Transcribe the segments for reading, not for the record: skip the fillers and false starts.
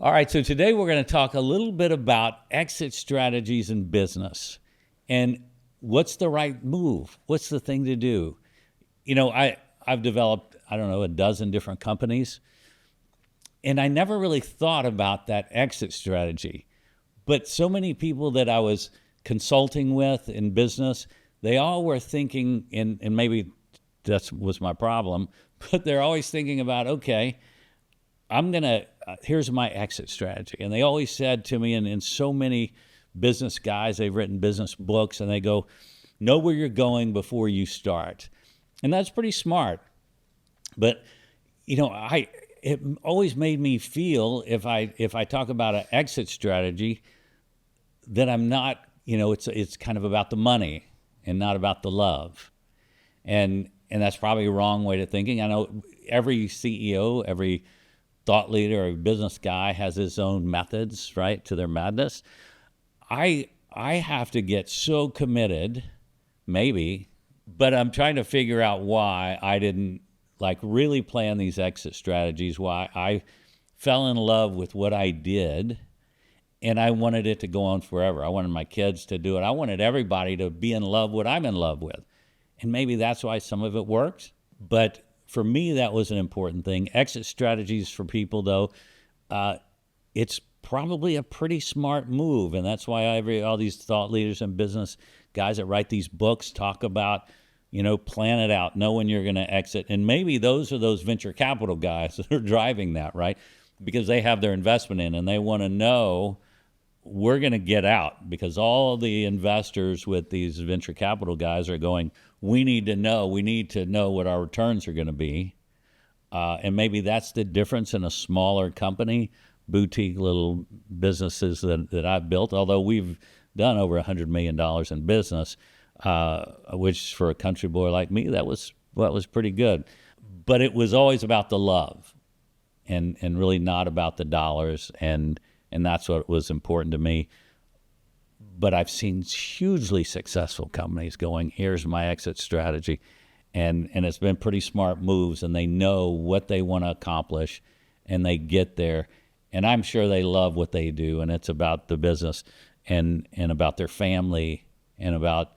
All right, so today we're going to talk a little bit about exit strategies in business and what's the right move? What's the thing to do? I've developed, a dozen different companies, and I never really thought about that exit strategy. But so many people that I was consulting with in business, they all were thinking, and maybe that was my problem, but they're always thinking about, okay, here's my exit strategy. And they always said to me, and so many business guys, they've written business books, and they go, know where you're going before you start. And that's pretty smart. But, it always made me feel if I talk about an exit strategy that I'm not, it's kind of about the money and not about the love. And that's probably a wrong way of thinking. I know every CEO, every thought leader or business guy has his own methods, right, to their madness. I have to get so committed, maybe, but I'm trying to figure out why I didn't really plan these exit strategies, why I fell in love with what I did, and I wanted it to go on forever. I wanted my kids to do it. I wanted everybody to be in love with what I'm in love with. And maybe that's why some of it worked, but for me, that was an important thing. Exit strategies for people, though, it's probably a pretty smart move, and that's why all these thought leaders and business guys that write these books talk about, plan it out, know when you're going to exit. And maybe those are those venture capital guys that are driving that, right? Because they have their investment in, and they want to know we're going to get out, because all the investors with these venture capital guys are going, we need to know what our returns are going to be. And maybe that's the difference in a smaller company, boutique little businesses that I've built, although we've done over $100 million in business, which for a country boy like me, that was pretty good. But it was always about the love and really not about the dollars. And that's what was important to me. But I've seen hugely successful companies going, here's my exit strategy. And it's been pretty smart moves, and they know what they want to accomplish, and they get there. And I'm sure they love what they do, and it's about the business and about their family and about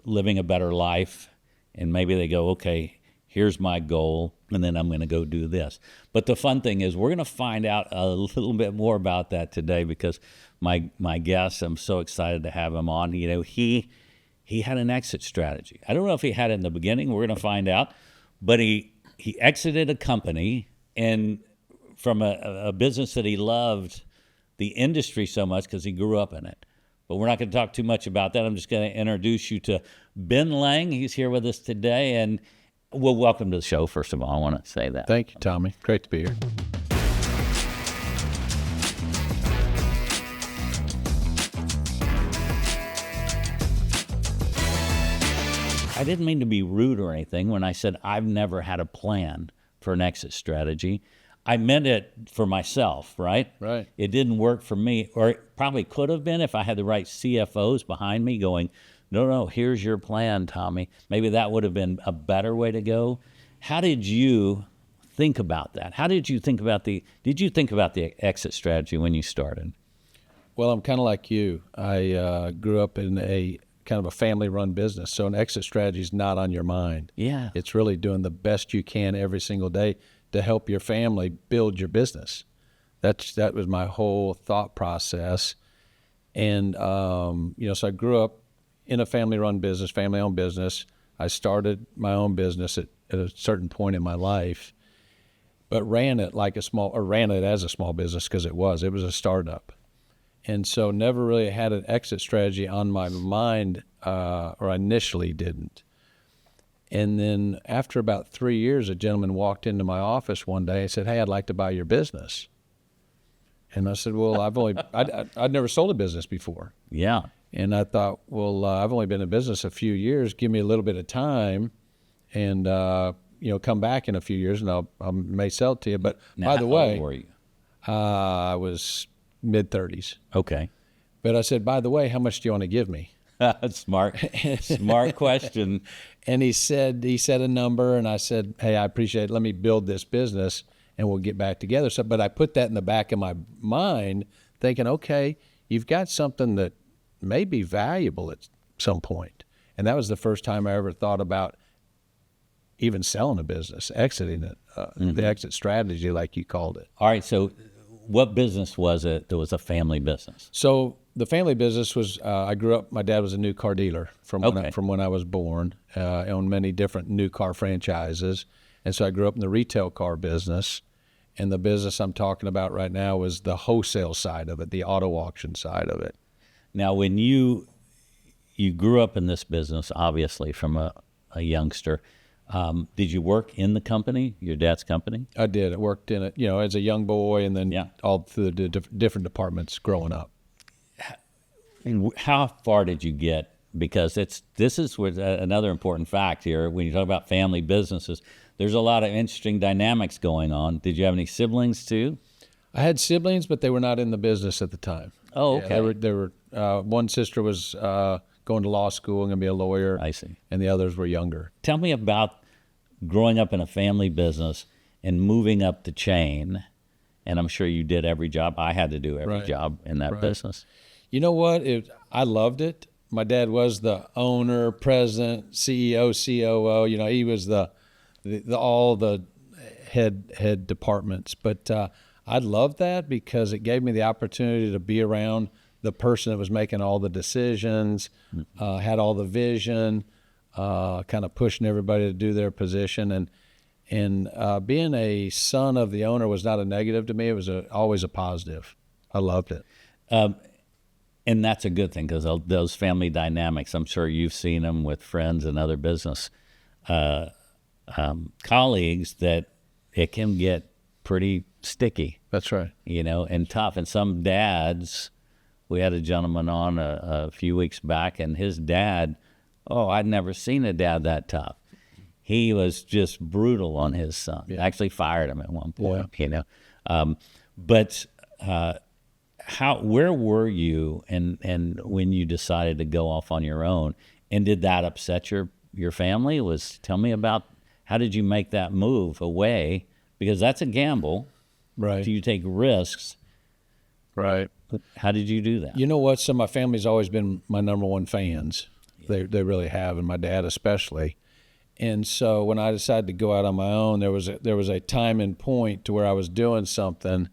living a better life. And maybe they go, okay, here's my goal, and then I'm going to go do this. But the fun thing is we're going to find out a little bit more about that today, because my guest, I'm so excited to have him on. He had an exit strategy. I don't know if he had it in the beginning. We're going to find out. But he exited a company, and from a business that he loved the industry so much because he grew up in it. But we're not going to talk too much about that. I'm just going to introduce you to Ben Lange. He's here with us today, and well, welcome to the show, first of all. I want to say that. Thank you, Tommy. Great to be here. I didn't mean to be rude or anything when I said I've never had a plan for an exit strategy. I meant it for myself, right? Right. It didn't work for me, or it probably could have been if I had the right CFOs behind me going, no, here's your plan, Tommy. Maybe that would have been a better way to go. How did you think about that? How did you think about did you think about the exit strategy when you started? Well, I'm kind of like you. I grew up in a kind of a family-run business, so an exit strategy is not on your mind. Yeah. It's really doing the best you can every single day to help your family build your business. That was my whole thought process. And, so I grew up in a family-run business, family-owned business. I started my own business at a certain point in my life, but ran it as a small business because it was a startup. And so never really had an exit strategy on my mind, or I initially didn't. And then after about 3 years, a gentleman walked into my office one day and said, hey, I'd like to buy your business. And I said, well, I'd never sold a business before. Yeah. And I thought, well, I've only been in business a few years. Give me a little bit of time, and come back in a few years, and I may sell it to you. But now, by the way, how old were you? I was mid-30s. Okay. But I said, by the way, how much do you want to give me? Smart question. And he said a number, and I said, hey, I appreciate it. Let me build this business. and we'll get back together. So, but I put that in the back of my mind, thinking, okay, you've got something that may be valuable at some point. And that was the first time I ever thought about even selling a business, exiting it, the exit strategy, like you called it. All right. So what business was it that was a family business? So the family business was, I grew up, my dad was a new car dealer from when I was born, owned many different new car franchises. And so I grew up in the retail car business. And the business I'm talking about right now was the wholesale side of it, the auto auction side of it. Now, when you grew up in this business, obviously from a youngster, did you work in the company, your dad's company? I did. I worked in it, as a young boy, and then all through the different departments growing up. And how far did you get? Because this is another important fact here. When you talk about family businesses, there's a lot of interesting dynamics going on. Did you have any siblings too? I had siblings, but they were not in the business at the time. Oh, okay. Yeah, they were. One sister was going to law school and going to be a lawyer. I see. And the others were younger. Tell me about growing up in a family business and moving up the chain. And I'm sure you did every job. I had to do every job in that business. You know what? I loved it. My dad was the owner, president, CEO, COO. He was all the head departments. But I loved that because it gave me the opportunity to be around the person that was making all the decisions, had all the vision, kind of pushing everybody to do their position. And being a son of the owner was not a negative to me. It was always a positive. I loved it. And that's a good thing because those family dynamics, I'm sure you've seen them with friends and other business colleagues, that it can get pretty sticky. That's right. And tough. And some dads, we had a gentleman on a few weeks back, and his dad, I'd never seen a dad that tough. He was just brutal on his son. Yeah. Actually fired him at one point, But where were you and when you decided to go off on your own? And did that upset your family? Tell me about, how did you make that move away? Because that's a gamble. Right. Do you take risks? Right. How did you do that? You know what? So my family's always been my number one fans. Yeah. They really have, and my dad especially. And so when I decided to go out on my own, there was a time and point to where I was doing something,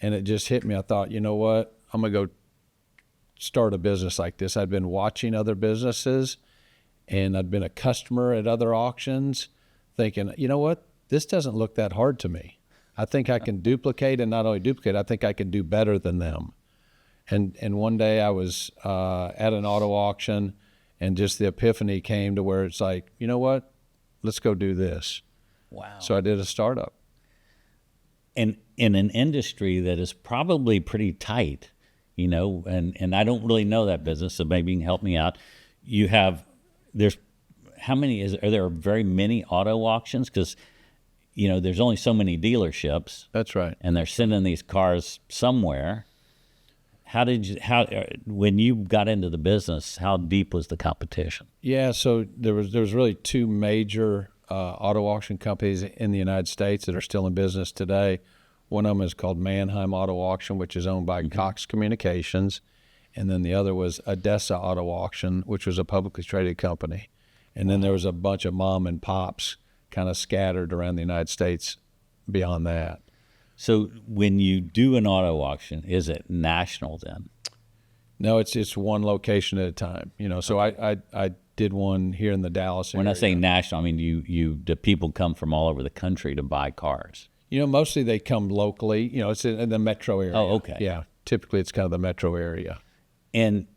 and it just hit me. I thought, you know what? I'm going to go start a business like this. I'd been watching other businesses, and I'd been a customer at other auctions, thinking, you know what? This doesn't look that hard to me. I think I can duplicate, and not only duplicate, I think I can do better than them. And one day I was at an auto auction, and just the epiphany came to where it's like, you know what? Let's go do this. Wow. So I did a startup. And in an industry that is probably pretty tight, and I don't really know that business, so maybe you can help me out. Are there very many auto auctions? Because, there's only so many dealerships. That's right. And they're sending these cars somewhere. When you got into the business, how deep was the competition? Yeah, so there was really two major auto auction companies in the United States that are still in business today. One of them is called Mannheim Auto Auction, which is owned by Cox Communications, and then the other was Odessa Auto Auction, which was a publicly traded company. And then there was a bunch of mom and pops kind of scattered around the United States beyond that. So when you do an auto auction, is it national then? No, it's one location at a time. So I did one here in the Dallas area. When I say national, I mean the people come from all over the country to buy cars. Mostly they come locally. It's in the metro area. Oh, okay. Yeah, typically it's kind of the metro area. And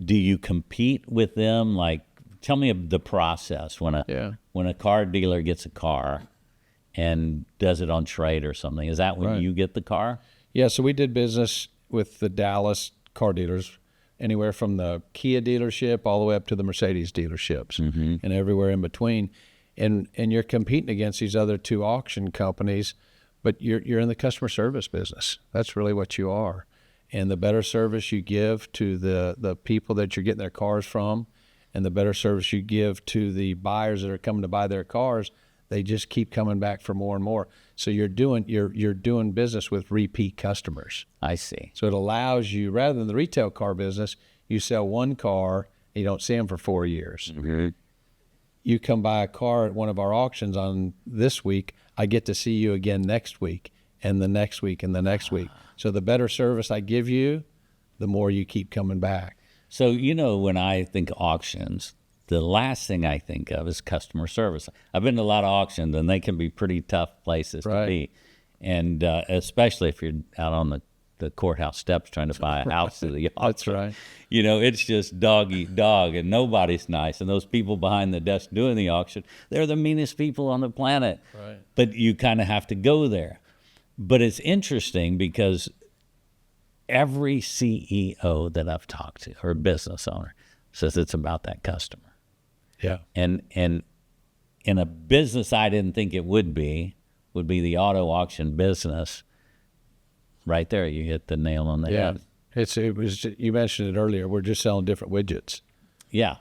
do you compete with them? Like, tell me the process when a car dealer gets a car and does it on trade or something. Is that when you get the car? Yeah, so we did business with the Dallas car dealers, anywhere from the Kia dealership all the way up to the Mercedes dealerships, and everywhere in between. And you're competing against these other two auction companies, but you're in the customer service business. That's really what you are. And the better service you give to the people that you're getting their cars from, and the better service you give to the buyers that are coming to buy their cars, they just keep coming back for more and more. So you're doing business with repeat customers. I see. So it allows you, rather than the retail car business, you sell one car, and you don't see them for 4 years. Mm-hmm. You come buy a car at one of our auctions on this week, I get to see you again next week, and the next week, and the next week. So the better service I give you, the more you keep coming back. So, when I think auctions, the last thing I think of is customer service. I've been to a lot of auctions, and they can be pretty tough places to be. And especially if you're out on the courthouse steps trying to buy a house to the auction. That's right. It's just dog eat dog, and nobody's nice. And those people behind the desk doing the auction, they're the meanest people on the planet. Right. But you kind of have to go there. But it's interesting because every CEO that I've talked to, or business owner, says it's about that customer. Yeah. And in a business I didn't think it would be the auto auction business. Right there, you hit the nail on the head. You mentioned it earlier. We're just selling different widgets. Yeah.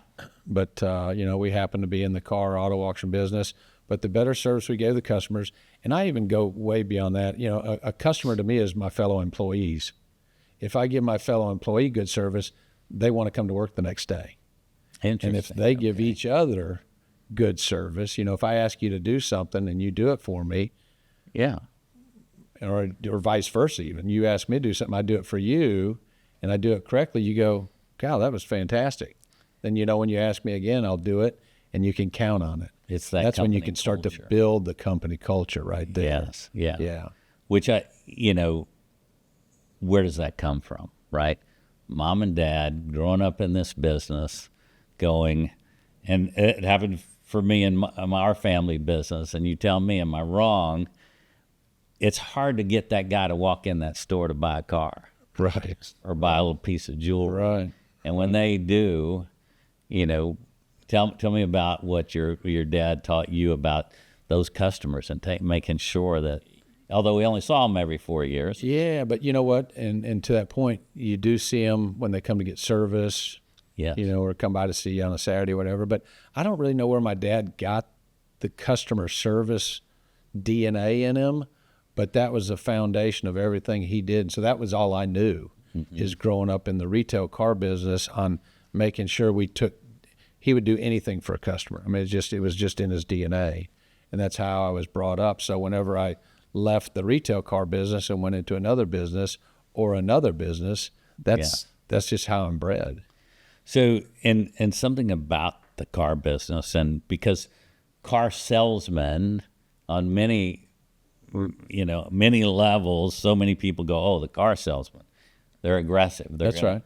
But we happen to be in the car auto auction business. But the better service we gave the customers, and I even go way beyond that. A customer to me is my fellow employees. If I give my fellow employee good service, they want to come to work the next day. Interesting. And if they give each other good service, if I ask you to do something and you do it for me, yeah, or vice versa, even you ask me to do something, I do it for you, and I do it correctly, you go, "God, that was fantastic." Then when you ask me again, I'll do it, and you can count on it. That's when you can start to build the company culture right there. Yes, yeah, yeah. Which where does that come from, right? Mom and dad growing up in this business, and it happened for me in our family business. And you tell me, am I wrong? It's hard to get that guy to walk in that store to buy a car, right, or buy a little piece of jewelry, right. And when they do, tell me about what your dad taught you about those customers and making sure that, although we only saw them every 4 years. Yeah, but you know what? And to that point, you do see them when they come to get service, yes, or come by to see you on a Saturday or whatever. But I don't really know where my dad got the customer service DNA in him, but that was the foundation of everything he did. So that was all I knew, is growing up in the retail car business, on making sure he would do anything for a customer. I mean, it was just in his DNA, and that's how I was brought up. So whenever I left the retail car business and went into another business, that's just how I'm bred. So, and something about the car business, and because car salesmen on many levels, so many people go, "Oh, the car salesman, they're aggressive." Right.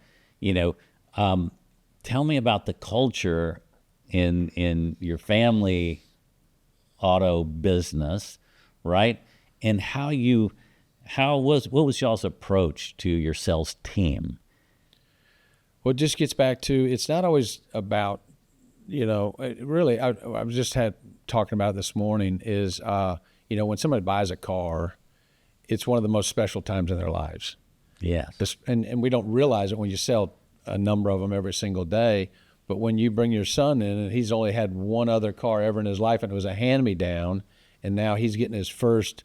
Tell me about the culture in your family auto business, right? And what was y'all's approach to your sales team? Well, it just gets back to, it's not always about, really, I was just talking about this morning is, when somebody buys a car, it's one of the most special times in their lives. Yes. And we don't realize it when you sell a number of them every single day. But when you bring your son in, and he's only had one other car ever in his life, and it was a hand-me-down, and now he's getting his first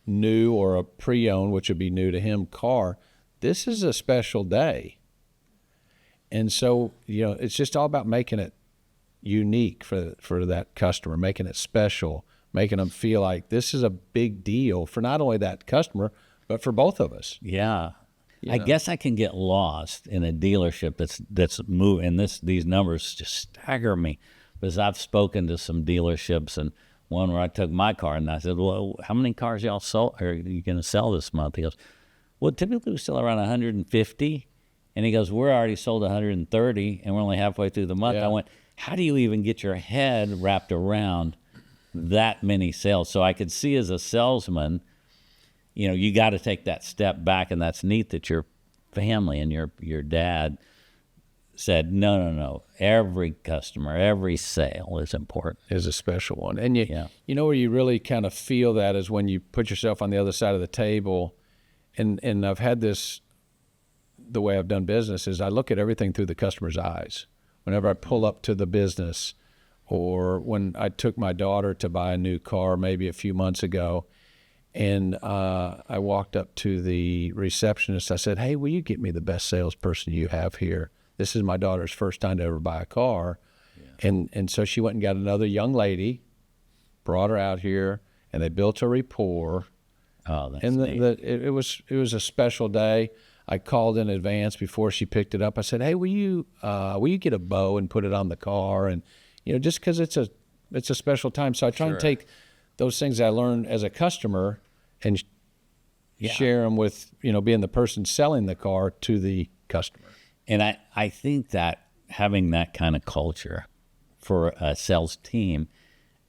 new, or a pre-owned, which would be new to him, car, this is a special day. And so, it's just all about making it unique for that customer, making it special, making them feel like this is a big deal for not only that customer, but for both of us. Yeah. I guess I can get lost in a dealership that's moving, and these numbers just stagger me, because I've spoken to some dealerships, and one where I took my car and I said, "Well, how many cars y'all are you going to sell this month?" He goes, "Well, typically we sell around 150. And he goes, "We're already sold 130, and we're only halfway through the month." Yeah. I went, "How do you even get your head wrapped around that many sales?" So I could see, as a salesman, you got to take that step back, and that's neat that your family and your dad said, no, every customer, every sale is important. Is a special one. And where you really kind of feel that is when you put yourself on the other side of the table, and I've had this, the way I've done business is I look at everything through the customer's eyes. Whenever I pull up to the business, or when I took my daughter to buy a new car maybe a few months ago, And I walked up to the receptionist. I said, "Hey, will you get me the best salesperson you have here? This is my daughter's first time to ever buy a car." And so she went and got another young lady, brought her out here, and they built a rapport. Oh, that's And neat. it was a special day. I called in advance before she picked it up. I said, "Hey, will you get a bow and put it on the car?" And just because it's a special time. So I try and take those things I learned as a customer and share them with being the person selling the car to the customer. And I think that having that kind of culture for a sales team,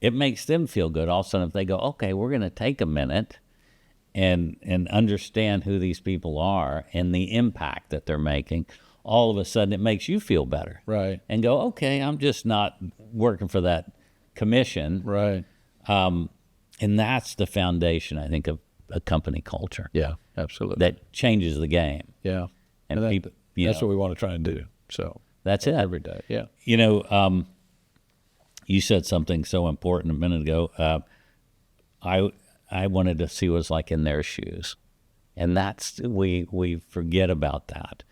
it makes them feel good. All of a sudden, if they go, okay, we're going to take a minute and understand who these people are and the impact that they're making, all of a sudden it makes you feel better. Right. And go, okay, I'm just not working for that commission. Right. And that's the foundation, I think, of a company culture. Yeah, absolutely. That changes the game. Yeah. And that, people, that's what we want to try and do. So that's it. every day. Yeah. You said something so important a minute ago. I wanted to see what it's like in their shoes, and that's we forget about that,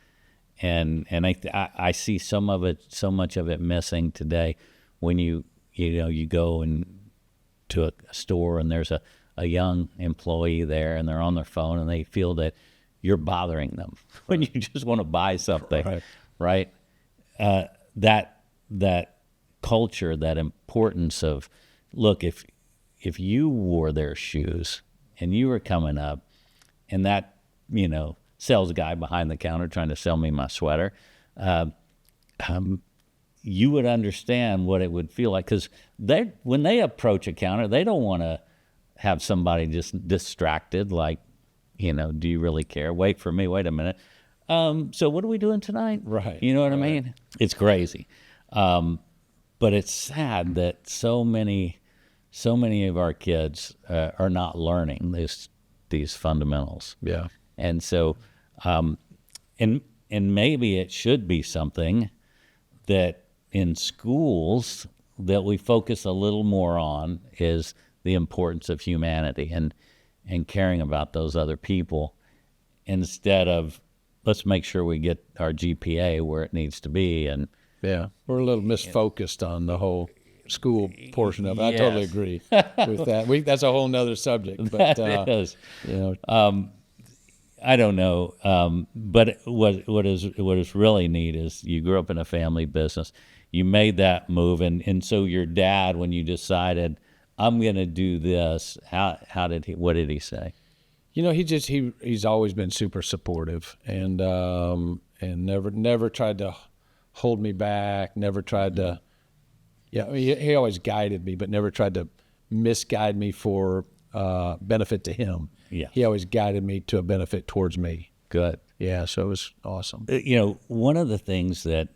and I see so much of it missing today. When you go and to a store and there's a young employee there and they're on their phone and they feel that you're bothering them when you just want to buy something, right? That culture, that importance of, look, if you wore their shoes and you were coming up and that, sales guy behind the counter trying to sell me my sweater, you would understand what it would feel like. Because when they approach a counter, they don't want to have somebody just distracted, like, do you really care? Wait for me. Wait a minute. So what are we doing tonight? Right. You know what I mean? It's crazy. But it's sad that so many of our kids are not learning these fundamentals. Yeah. And so, and maybe it should be something that in schools that we focus a little more on, is the importance of humanity and caring about those other people, instead of let's make sure we get our GPA where it needs to be. And yeah, we're a little misfocused on the whole school portion of it. I totally agree with that. That's a whole nother subject. But that is. you I don't know, but what is really neat is you grew up in a family business. You made that move, and so your dad, when you decided I'm going to do this, what did he say? he's always been super supportive and never tried to hold me back. Never tried to. Yeah, he always guided me, but never tried to misguide me for benefit to him. Yeah. He always guided me to a benefit towards me. Good. Yeah, so it was awesome. One of the things that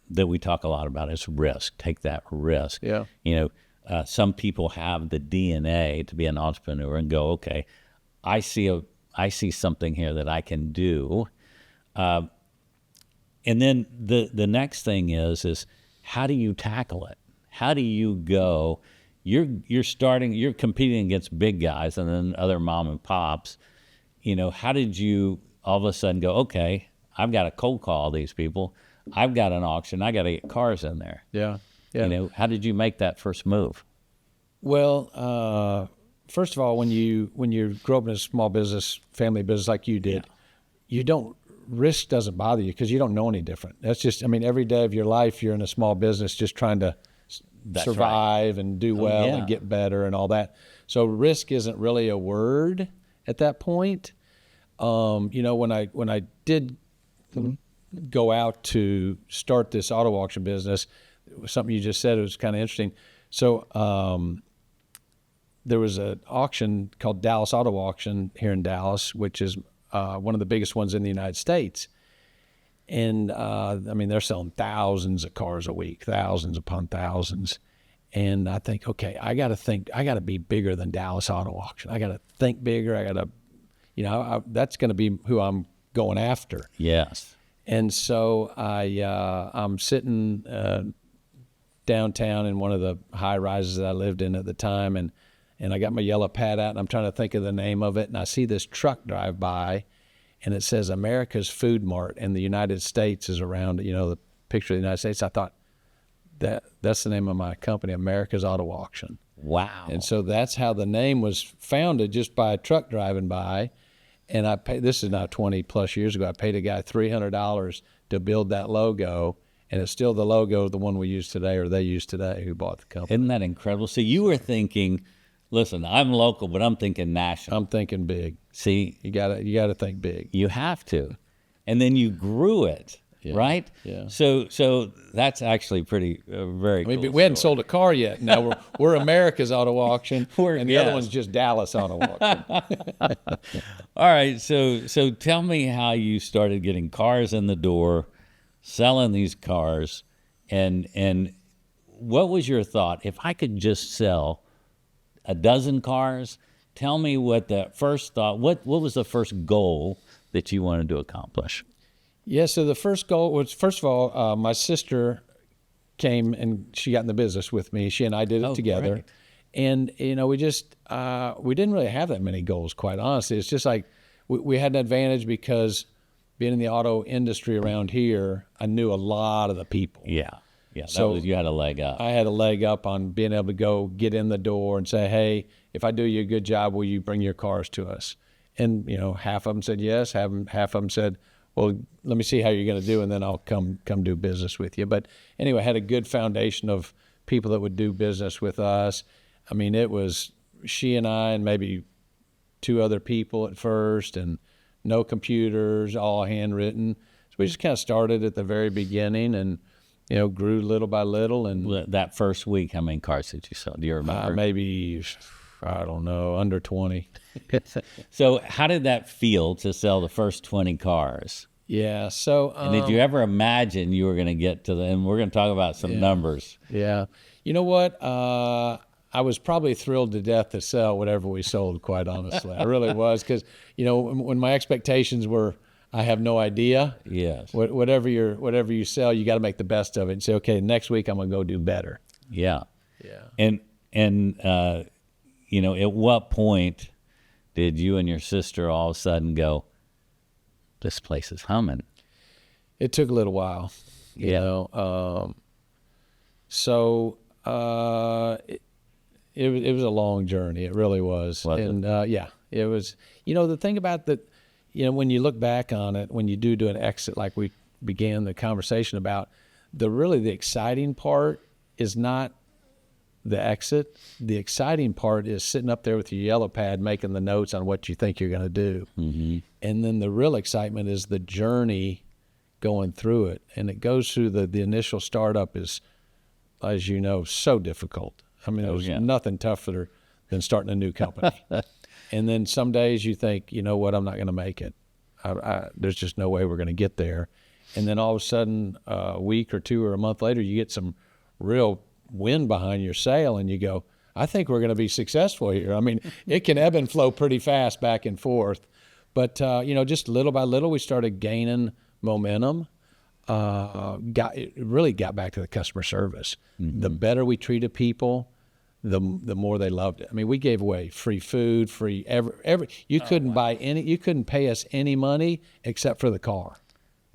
we talk a lot about is risk. Take that risk. Yeah. Some people have the DNA to be an entrepreneur and go, okay, I see something here that I can do. And then the next thing is how do you tackle it? How do you go? You're competing against big guys and then other mom and pops. How did you all of a sudden go, okay, I've got to cold call these people. I've got an auction. I got to get cars in there. Yeah. Yeah. How did you make that first move? Well, first of all, when you grow up in a small business, family business like you did, risk doesn't bother you because you don't know any different. That's just, every day of your life, you're in a small business just trying to survive and do well and get better and all that. So risk isn't really a word at that point. When I did go out to start this auto auction business, it was something you just said, it was kind of interesting. So there was an auction called Dallas Auto Auction here in Dallas, which is one of the biggest ones in the United States. And they're selling thousands of cars a week, thousands upon thousands. And I think, okay, I got to be bigger than Dallas Auto Auction. I got to think bigger. I got to, that's going to be who I'm going after. Yes. And so I'm sitting downtown in one of the high rises that I lived in at the time, and and I got my yellow pad out, and I'm trying to think of the name of it, and I see this truck drive by, and it says America's Food Mart, and the United States is around, the picture of the United States. I thought that's the name of my company, America's Auto Auction. Wow. And so that's how the name was founded, just by a truck driving by. And I paid, this is now 20 plus years ago, I paid a guy $300 to build that logo. And it's still the logo, the one we use today, or they use today, who bought the company. Isn't that incredible? So you were thinking, listen, I'm local, but I'm thinking national. I'm thinking big. See, You gotta think big. you have to. And then you grew it, right? Yeah. So that's actually pretty very cool. We hadn't sold a car yet. Now we're America's Auto Auction, and the other yes. one's just Dallas Auto Auction. All right, so tell me how you started getting cars in the door, selling these cars, and what was your thought? If I could just sell a dozen cars, tell me what the first thought, what was the first goal that you wanted to accomplish? Yeah, so the first goal was, first of all, my sister came and she got in the business with me. She and I did it together. Great. And, we just, we didn't really have that many goals, quite honestly. It's just like we had an advantage because being in the auto industry around here, I knew a lot of the people. Yeah, So you had a leg up. I had a leg up on being able to go get in the door and say, hey, if I do you a good job, will you bring your cars to us? And, half of them said yes, half of them said, well, let me see how you're going to do, and then I'll come do business with you. But anyway, I had a good foundation of people that would do business with us. I mean, it was she and I and maybe two other people at first, and no computers, all handwritten. So we just kind of started at the very beginning and, grew little by little. And That first week, how many cars did you sell? Do you remember? maybe, I don't know, under 20. So how did that feel to sell the first 20 cars? Yeah. So, And did you ever imagine you were going to get to and we're going to talk about some numbers. yeah. You know what? I was probably thrilled to death to sell whatever we sold, quite honestly. I really was, because, when my expectations were, I have no idea. Yes. Whatever you sell, you got to make the best of it and say, okay, next week I'm going to go do better. Yeah. Yeah. And at what point did you and your sister all of a sudden go, this place is humming? It took a little while, you know. So it was a long journey. It really was. Was it? It was. The thing about that, when you look back on it, when you do an exit, like we began the conversation about, the exciting part is not the exit. The exciting part is sitting up there with your yellow pad, making the notes on what you think you're going to do. Mm-hmm. And then the real excitement is the journey going through it. And it goes through the initial startup is, as you know, so difficult. I mean, there's nothing tougher than starting a new company. And then some days you think, you know what, I'm not going to make it. There's just no way we're going to get there. And then all of a sudden, a week or two or a month later, you get some real wind behind your sail and you go, I think we're going to be successful here. I mean, it can ebb and flow pretty fast back and forth. But, just little by little, we started gaining momentum. It really got back to the customer service. Mm-hmm. The better we treated people, the more they loved it. I mean, we gave away free food, free every. You couldn't buy any. You couldn't pay us any money except for the car.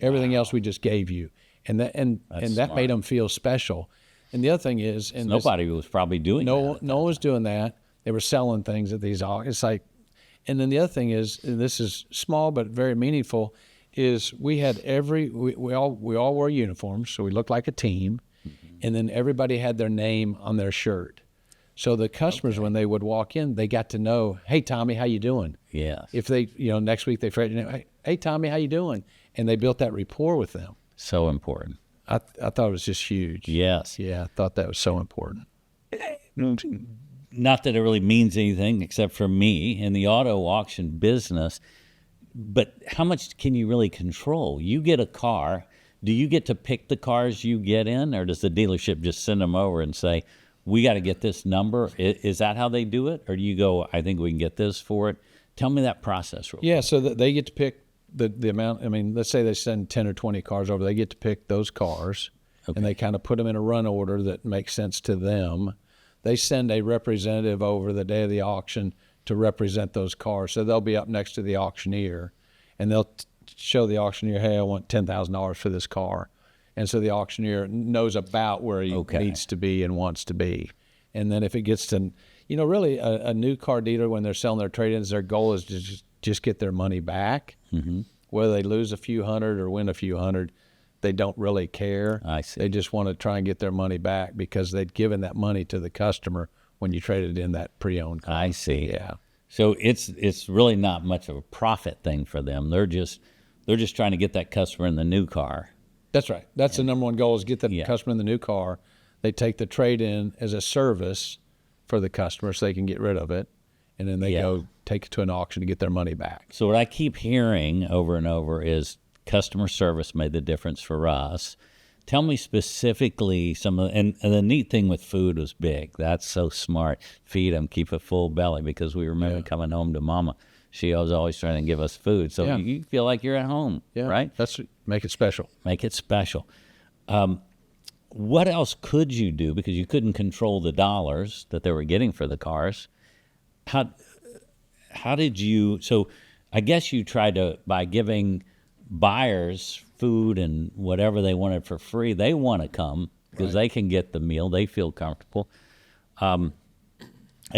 Everything else we just gave you, and that made them feel special. And the other thing is, and nobody was probably doing that. No one was doing that. They were selling things at these. It's like, and then the other thing is, and this is small but very meaningful, is we had we all wore uniforms, so we looked like a team, mm-hmm. and then everybody had their name on their shirt. So the customers, when they would walk in, they got to know, hey, Tommy, how you doing? Yes. If they, next week they figured, hey, Tommy, how you doing? And they built that rapport with them. So important. I thought it was just huge. Yes. Yeah, I thought that was so important. Not that it really means anything except for me in the auto auction business, but how much can you really control? You get a car. Do you get to pick the cars you get in, or does the dealership just send them over and say, we got to get this number? Is that how they do it? Or do you go, I think we can get this for it? Tell me that process real quick. Yeah, so they get to pick the amount. I mean, let's say they send 10 or 20 cars over. They get to pick those cars, and they kind of put them in a run order that makes sense to them. they send a representative over the day of the auction to represent those cars. So they'll be up next to the auctioneer, and they'll show the auctioneer, hey, I want $10,000 for this car. And so the auctioneer knows about where he needs to be and wants to be. And then if it gets to, really a new car dealer, when they're selling their trade-ins, their goal is to just get their money back. Mm-hmm. Whether they lose a few hundred or win a few hundred, they don't really care. I see. They just want to try and get their money back because they'd given that money to the customer when you traded in that pre-owned car. I see. Yeah. So it's really not much of a profit thing for them. They're just trying to get that customer in the new car. That's right. That's the number one goal, is get the customer in the new car. They take the trade-in as a service for the customer so they can get rid of it, and then they go take it to an auction to get their money back. So what I keep hearing over and over is customer service made the difference for us. Tell me specifically and the neat thing with food was big. That's so smart. Feed them, keep a full belly, because we remember coming home to Mama. She was always trying to give us food. So you feel like you're at home, right? Make it special. Make it special. What else could you do? Because you couldn't control the dollars that they were getting for the cars. How did you, so I guess you tried to, by giving buyers food and whatever they wanted for free, they want to come because they can get the meal, they feel comfortable. I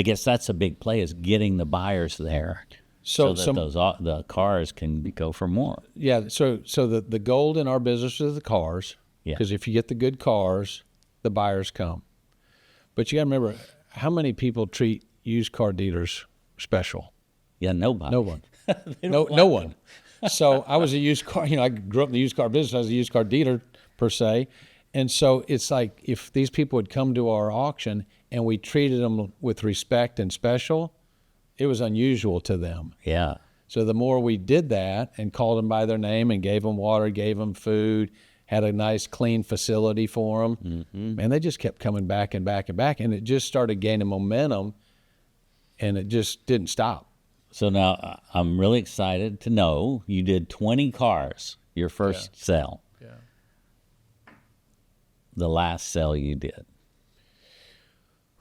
guess that's a big play, is getting the buyers there so that the cars can go for more. Yeah, so the gold in our business is the cars, because if you get the good cars, the buyers come. But you got to remember, how many people treat used car dealers special? Yeah, nobody. No one. no one. So I was a used car, I grew up in the used car business. I was a used car dealer per se. And so it's like, if these people would come to our auction and we treated them with respect and special, it was unusual to them. Yeah. So the more we did that and called them by their name and gave them water, gave them food, had a nice clean facility for them, and they just kept coming back and back and back. And it just started gaining momentum, and it just didn't stop. So now I'm really excited to know you did 20 cars, your first sale. Yeah. The last sale you did.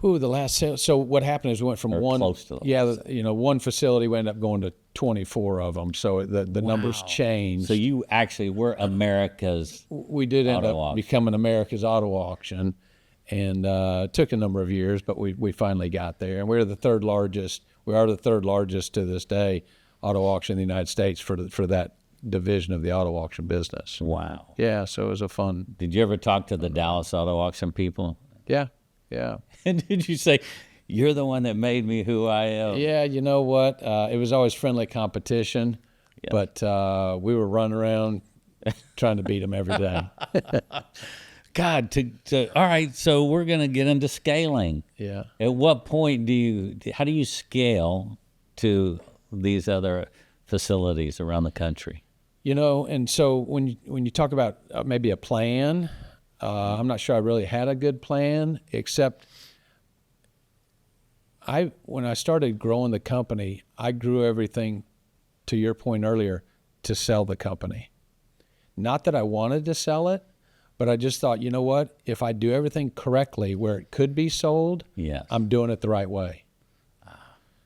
Ooh, the last sale. So what happened is we went from close to the one facility, we ended up going to 24 of them. So the numbers changed. So you actually were America's We did end up auction. becoming America's auto auction, and it took a number of years, but we finally got there. And we're the third largest. We are the third largest to this day auto auction in the United States for that division of the auto auction business. Wow. Yeah, so it was a fun. Did you ever talk to the Dallas auto auction people? Yeah. And did you say, you're the one that made me who I am? Yeah, you know what? It was always friendly competition, but we were running around trying to beat them every day. God, all right, so we're going to get into scaling. Yeah. At what point how do you scale to these other facilities around the country? And so when you talk about maybe a plan, I'm not sure I really had a good plan, except when I started growing the company, I grew everything, to your point earlier, to sell the company. Not that I wanted to sell it, but I just thought, you know what? If I do everything correctly where it could be sold, I'm doing it the right way.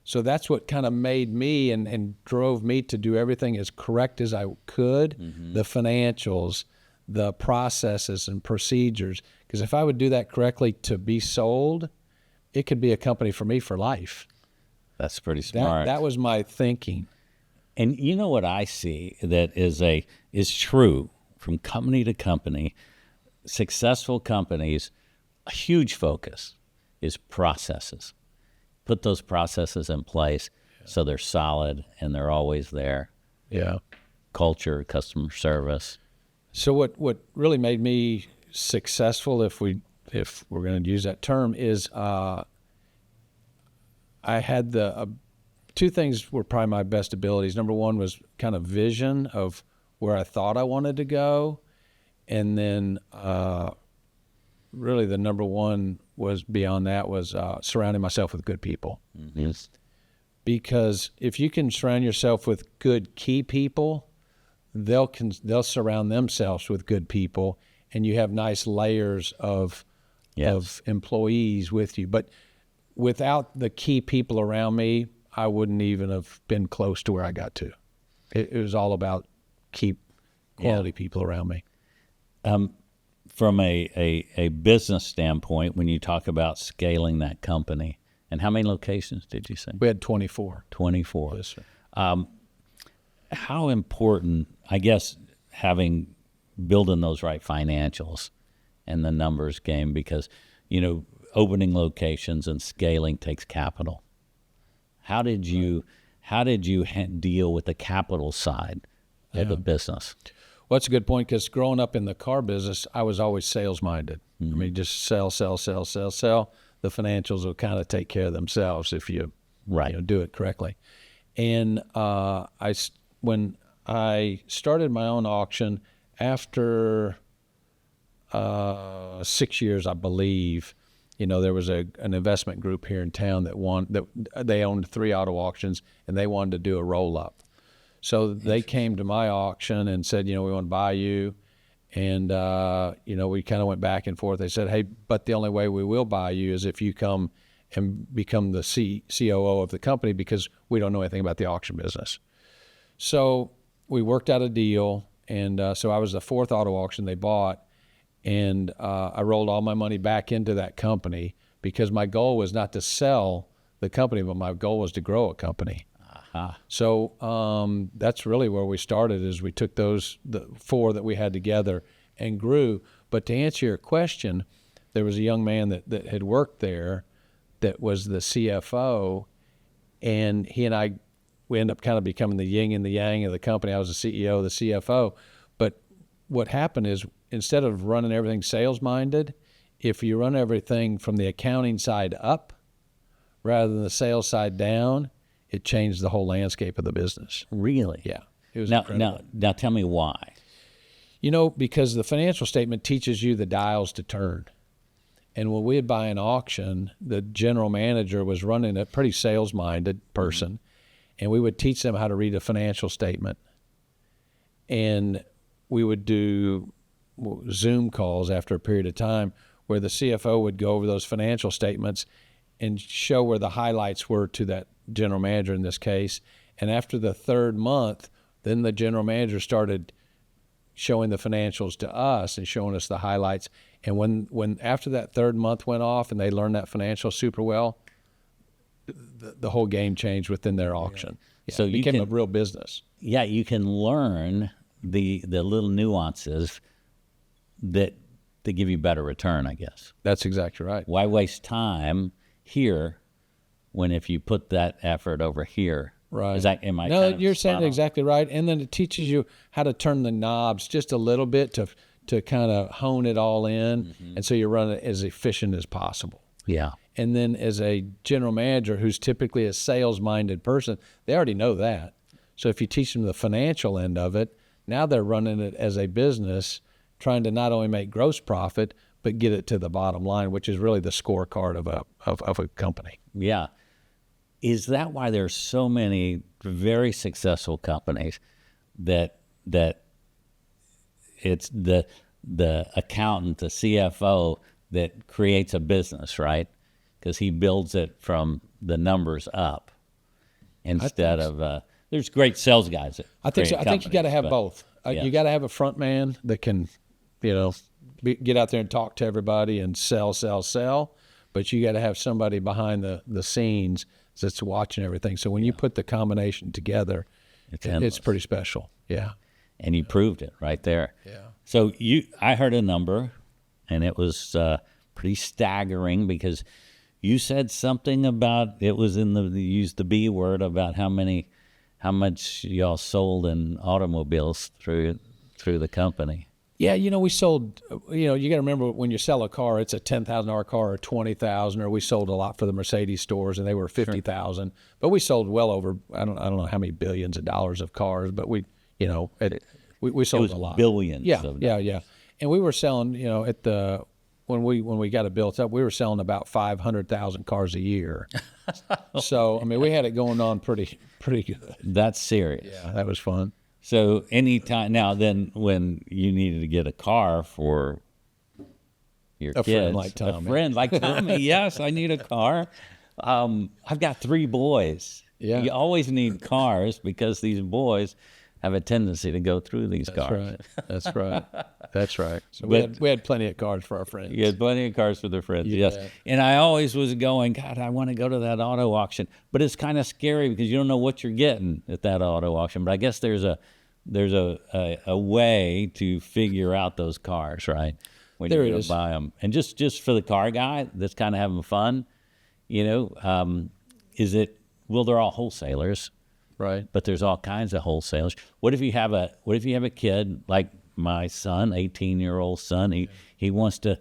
So that's what kind of made me and drove me to do everything as correct as I could, the financials, the processes and procedures. Because if I would do that correctly to be sold, it could be a company for me for life. That's pretty smart. That was my thinking. And you know what I see that is true from company to company, successful companies, a huge focus is processes. Put those processes in place so they're solid and they're always there. Yeah. Culture, customer service. So what really made me successful, if we're going to use that term, is I had two things were probably my best abilities. Number one was kind of vision of where I thought I wanted to go, and then really the number one was beyond that was surrounding myself with good people. Mm-hmm. Because if you can surround yourself with good key people, they'll surround themselves with good people, and you have nice layers of employees with you. But without the key people around me, I wouldn't even have been close to where I got to. It was all about keep quality people around me. From a business standpoint, when you talk about scaling that company, and how many locations did you say? We had 24. 24. Yes, sir. How important, I guess, building those right financials and the numbers game, because, opening locations and scaling takes capital. How did you deal with the capital side of the business? Well, that's a good point, because growing up in the car business, I was always sales-minded. I mean, just sell. The financials will kind of take care of themselves if you, do it correctly. And when I started my own auction after 6 years, I believe, there was an investment group here in town that they owned 3 auto auctions, and they wanted to do a roll-up. So they came to my auction and said, we want to buy you. And, we kind of went back and forth. They said, hey, but the only way we will buy you is if you come and become the COO of the company, because we don't know anything about the auction business. So we worked out a deal. And so I was the 4th auto auction they bought. And I rolled all my money back into that company, because my goal was not to sell the company, but my goal was to grow a company. So that's really where we started, is we took the 4 that we had together and grew. But to answer your question, there was a young man that had worked there that was the CFO, and he and we ended up kind of becoming the yin and the yang of the company. I was the CEO, the CFO. But what happened is, instead of running everything sales-minded, if you run everything from the accounting side up rather than the sales side down, it changed the whole landscape of the business. Really? Yeah. It was incredible. Now tell me why. Because the financial statement teaches you the dials to turn. And when we'd buy an auction, the general manager was running a pretty sales-minded person, and we would teach them how to read a financial statement. And we would do Zoom calls after a period of time where the CFO would go over those financial statements and show where the highlights were to that general manager in this case. And after the 3rd month, then the general manager started showing the financials to us and showing us the highlights. And when after that 3rd month went off and they learned that financial super well, the whole game changed within their auction. Yeah, so it became a real business. Yeah, you can learn the little nuances that give you better return, I guess. That's exactly right. Why waste time here when if you put that effort over here? Right. No, you're saying exactly right. And then it teaches you how to turn the knobs just a little bit to kind of hone it all in. And so you run it as efficient as possible. Yeah. And then as a general manager who's typically a sales-minded person, they already know that. So if you teach them the financial end of it, now they're running it as a business, trying to not only make gross profit, but get it to the bottom line, which is really the scorecard of a company. Yeah. Is that why there's so many very successful companies that it's the accountant, the CFO that creates a business, right? Because he builds it from the numbers up instead of there's great sales guys. I think so. I think you got to have both. You got to have a front man that can, get out there and talk to everybody and sell. But you got to have somebody behind the scenes that's watching everything. So when you put the combination together, it's pretty special. Yeah. And you proved it right there. Yeah. So I heard a number, and it was pretty staggering, because you said something about it was you used the B word about how much y'all sold in automobiles through the company. Yeah, we sold, you got to remember, when you sell a car, it's a $10,000 car or $20,000, or we sold a lot for the Mercedes stores, and they were $50,000. Sure. But we sold well over, I don't know how many billions of dollars of cars, but we sold a lot. Billions. Yeah. And we were selling, when we got it built up, we were selling about 500,000 cars a year. So, we had it going on pretty good. That's serious. Yeah, that was fun. So anytime now, then when you needed to get a car for your kids, friend like Tommy. yes, I need a car. I've got 3 boys. Yeah. You always need cars because these boys have a tendency to go through these That's cars. right. That's right. That's right. So But- we had plenty of cars for our friends. You had plenty of cars for their friends, You yes. bet. And I always was going, God, I want to go to that auto auction. But it's kind of scary because you don't know what you're getting at that auto auction. But I guess there's a way to figure out those cars, right? When There you're going is. to buy them. And just for the car guy that's kind of having fun, they're all wholesalers, Right. but there's all kinds of wholesalers. What if you have a kid like my son, 18-year-old son, he wants to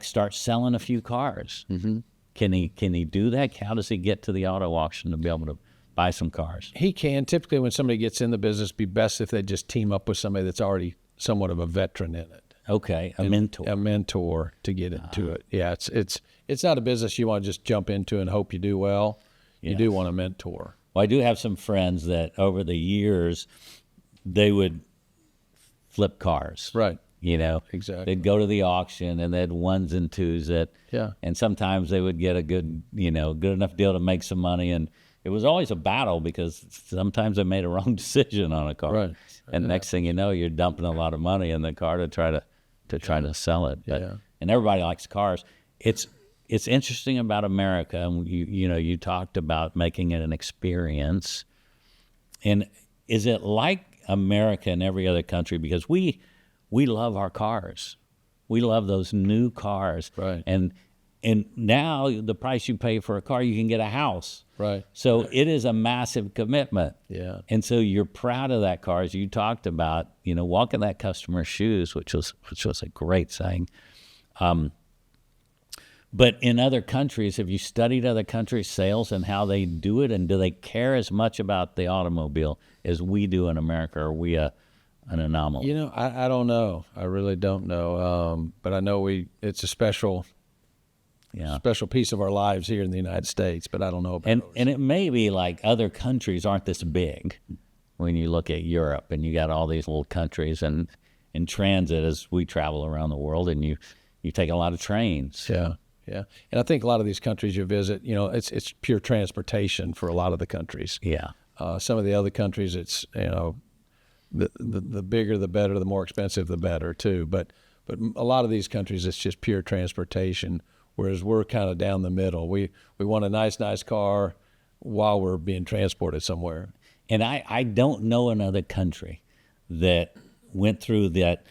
start selling a few cars. Mm-hmm. Can he do that? How does he get to the auto auction to be able to buy some cars? He can. Typically, when somebody gets in the business, it'd be best if they just team up with somebody that's already somewhat of a veteran in it. Okay, a mentor. A mentor to get into it. Yeah, it's not a business you want to just jump into and hope you do well. You do want a mentor. Well, I do have some friends that over the years they would flip cars. Right. Exactly. They'd go to the auction and they'd ones and twos it. Yeah. And sometimes they would get a good enough deal to make some money. And it was always a battle because sometimes they made a wrong decision on a car. Right. And next thing you know, you're dumping a lot of money in the car to try to sell it. But, Yeah. And everybody likes cars. It's interesting about America, and you talked about making it an experience. And is it like America and every other country? Because we love our cars. We love those new cars. Right. And now the price you pay for a car, you can get a house. Right. So it is a massive commitment. Yeah. And so you're proud of that car, as you talked about, walk in that customer's shoes, which was a great saying. But in other countries, have you studied other countries' sales and how they do it? And do they care as much about the automobile as we do in America? Or are we an anomaly? I don't know. I really don't know. But I know it's a special piece of our lives here in the United States, but I don't know about And it may be like other countries aren't this big when you look at Europe and you got all these little countries and in transit as we travel around the world and you take a lot of trains. Yeah. Yeah. And I think a lot of these countries you visit, it's pure transportation for a lot of the countries. Yeah. Some of the other countries, it's, the bigger the better, the more expensive the better too. But a lot of these countries, it's just pure transportation, whereas we're kind of down the middle. We want a nice car while we're being transported somewhere. And I don't know another country that went through that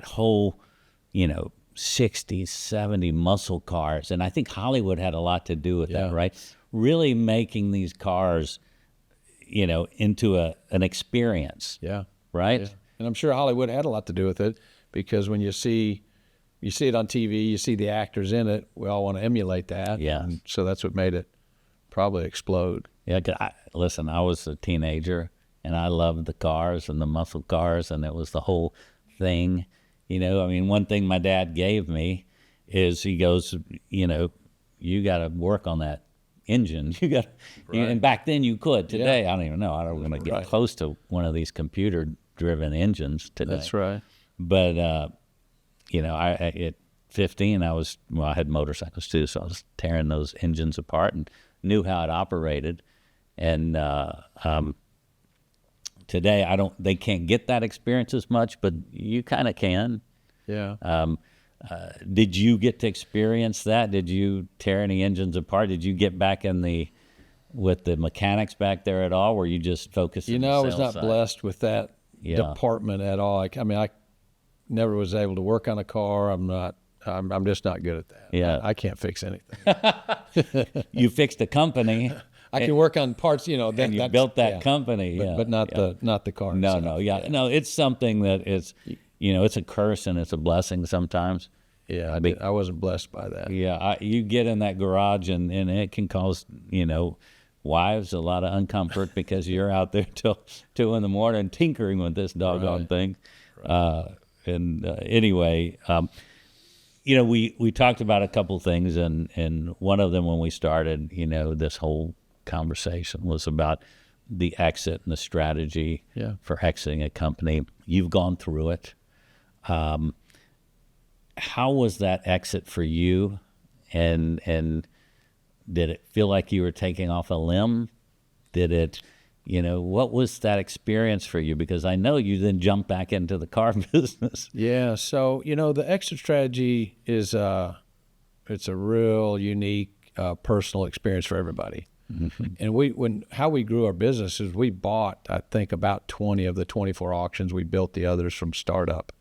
whole, 60s, 70 muscle cars. And I think Hollywood had a lot to do with that, right? Really making these cars, into an experience. Yeah. Right? Yeah. And I'm sure Hollywood had a lot to do with it because when you see it on TV, you see the actors in it, we all want to emulate that. Yeah. And so that's what made it probably explode. Yeah, listen, I was a teenager, and I loved the cars and the muscle cars, and it was the whole thing. One thing my dad gave me is he goes, you got to work on that engine. You got, and back then you could. Today, I don't even know. I don't want to get close to one of these computer-driven engines today. That's right. But I at 15, I had motorcycles too, so I was tearing those engines apart and knew how it operated. And today, they can't get that experience as much, but you kind of can. Yeah. Did you get to experience that? Did you tear any engines apart? Did you get back with the mechanics back there at all? Were you just focused on the I was sales not side? blessed with that department at all. I never was able to work on a car. I'm just not good at that. Yeah. I can't fix anything. You fixed a company. I can work on parts, And you built that company, but not the car. No, it's something that is, it's a curse and it's a blessing sometimes. Yeah, I wasn't blessed by that. Yeah, you get in that garage and it can cause, wives a lot of uncomfort because you're out there till 2 a.m. tinkering with this doggone thing. Right. Anyway, we talked about a couple things, and one of them when we started, this whole conversation was about the exit and the strategy for exiting a company. You've gone through it. How was that exit for you? And Did it feel like you were taking off a limb? Did it, what was that experience for you? Because I know you then jumped back into the car business. Yeah. So, the exit strategy is it's a real unique personal experience for everybody. And how we grew our business is we bought, I think, about 20 of the 24 auctions. We built the others from startup.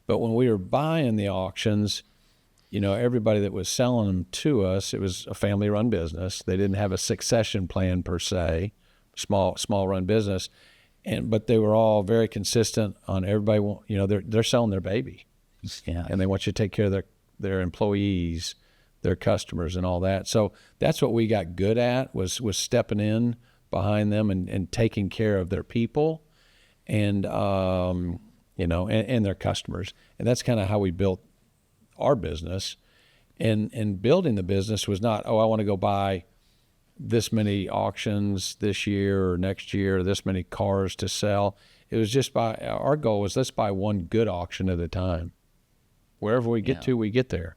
But when we were buying the auctions, everybody that was selling them to us, it was a family-run business. They didn't have a succession plan per se, small-run business, but they were all very consistent on everybody. They're selling their baby, Yeah. and they want you to take care of their employees, their customers, and all that. So that's what we got good at was stepping in behind them and taking care of their people, and and their customers. And that's kind of how we built our business. And building the business was not, I want to go buy this many auctions this year or next year, or this many cars to sell. It was just our goal was let's buy one good auction at a time. Wherever we get to, we get there.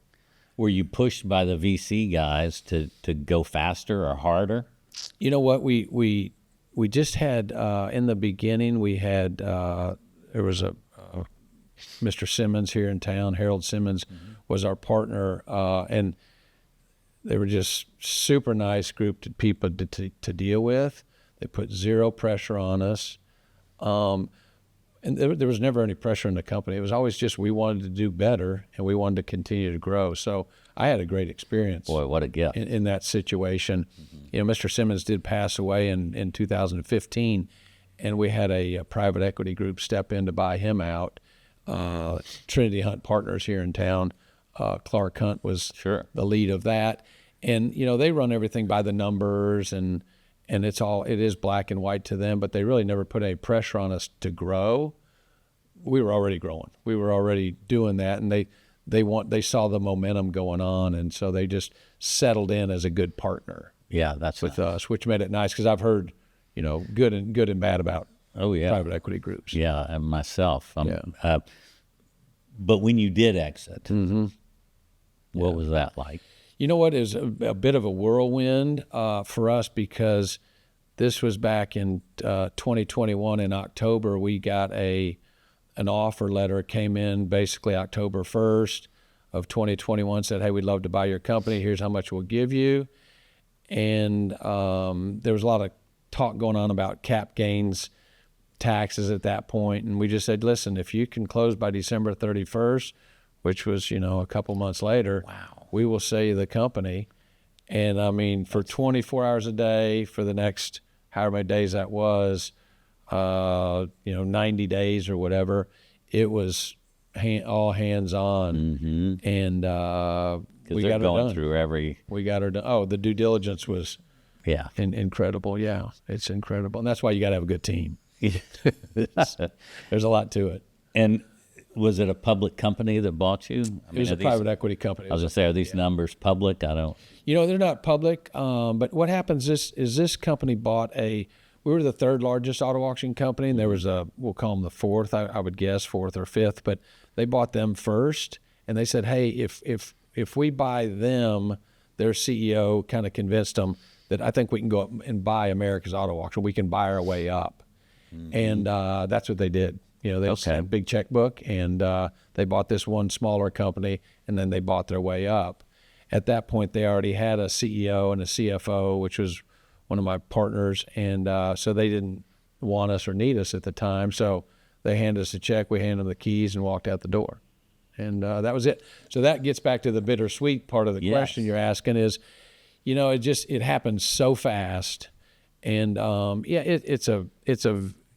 Were you pushed by the VC guys to go faster or harder? You know what? We just had, in the beginning, we had, there was a Mr. Simmons here in town. Harold Simmons was our partner, and they were just super nice group of people to deal with. They put zero pressure on us, and there was never any pressure in the company. It was always just we wanted to do better and we wanted to continue to grow. So I had a great experience. Boy, what a gift. In that situation. Mr. Simmons did pass away in 2015, and we had a private equity group step in to buy him out. Trinity Hunt Partners here in town. Clark Hunt was the lead of that. And, they run everything by the numbers, and it is black and white to them, but they really never put any pressure on us to grow. We were already growing. We were already doing that, and they saw the momentum going on, and so they just settled in as a good partner. Yeah, that's with us, which made it nice because I've heard, good and bad about private equity groups. Yeah, and myself. But when you did exit, what was that like? You know what? It was a bit of a whirlwind for us because this was back in 2021 in October. We got an offer letter. It came in basically October 1st of 2021, said, hey, we'd love to buy your company. Here's how much we'll give you. And there was a lot of talk going on about cap gains taxes at that point. And we just said, listen, if you can close by December 31st, which was, a couple months later, we will sell you the company. And I mean, for 24 hours a day for the next however many days that was, 90 days or whatever, it was all hands on. And we got her done. We got her done. Oh, the due diligence was incredible. Yeah, it's incredible. And that's why you got to have a good team. There's a lot to it. And was it a public company that bought you? It was a private equity company. I was going to say, are these numbers public? I don't. They're not public. But what happens is this company bought we were the third largest auto auction company, and there was we'll call them the fourth, I would guess, fourth or fifth, but they bought them first, and they said, hey, if we buy them, their CEO kind of convinced them that I think we can go up and buy America's Auto Auction. We can buy our way up. And that's what they did. They had a big checkbook, and they bought this one smaller company, and then they bought their way up. At that point, they already had a CEO and a CFO, which was one of my partners, and so they didn't want us or need us at the time. So they handed us a check, we handed them the keys, and walked out the door. And that was it. So that gets back to the bittersweet part of the question you're asking is, it happened so fast. And it's a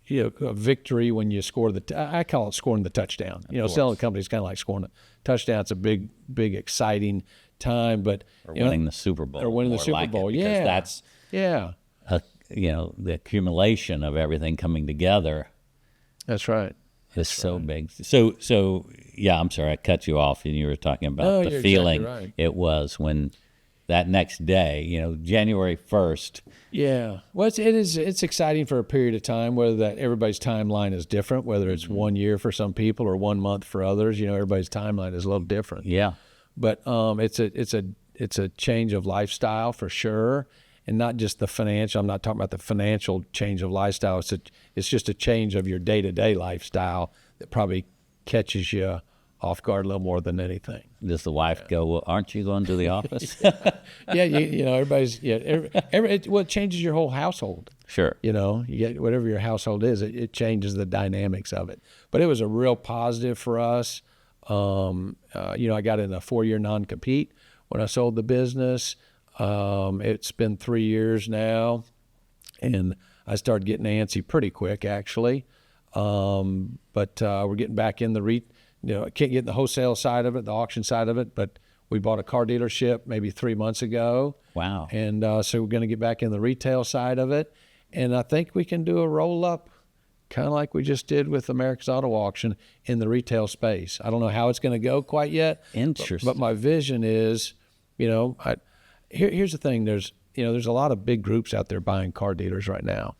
victory when you score I call it scoring the touchdown. Selling a company is kind of like scoring a touchdown. It's a big, exciting time. But winning the Super Bowl. Or winning the Super Bowl, because that's the accumulation of everything coming together. That's right. It's so big. So I'm sorry, I cut you off, and you were talking about the feeling it was when that next day, January 1st. Yeah. Well, it's exciting for a period of time, whether that everybody's timeline is different, whether it's 1 year for some people or 1 month for others. Everybody's timeline is a little different. Yeah. But it's it's a change of lifestyle for sure, and not just the financial. I'm not talking about the financial change of lifestyle. It's just a change of your day-to-day lifestyle that probably catches you off guard a little more than anything. Does the wife go, well, aren't you going to the office? Yeah, you know, everybody's, it changes your whole household. Sure. You know, you get whatever your household is, it changes the dynamics of it. But it was a real positive for us. You know, I got in a 4-year non-compete when I sold the business. It's been 3 years now, and I started getting antsy pretty quick, actually. But we're getting back in I can't get in the wholesale side of it, the auction side of it, but we bought a car dealership maybe 3 months ago. Wow. And so we're going to get back in the retail side of it. And I think we can do a roll-up kind of like we just did with America's Auto Auction in the retail space. I don't know how it's going to go quite yet. Interesting. But my vision is, you know, here's the thing. There's a lot of big groups out there buying car dealers right now,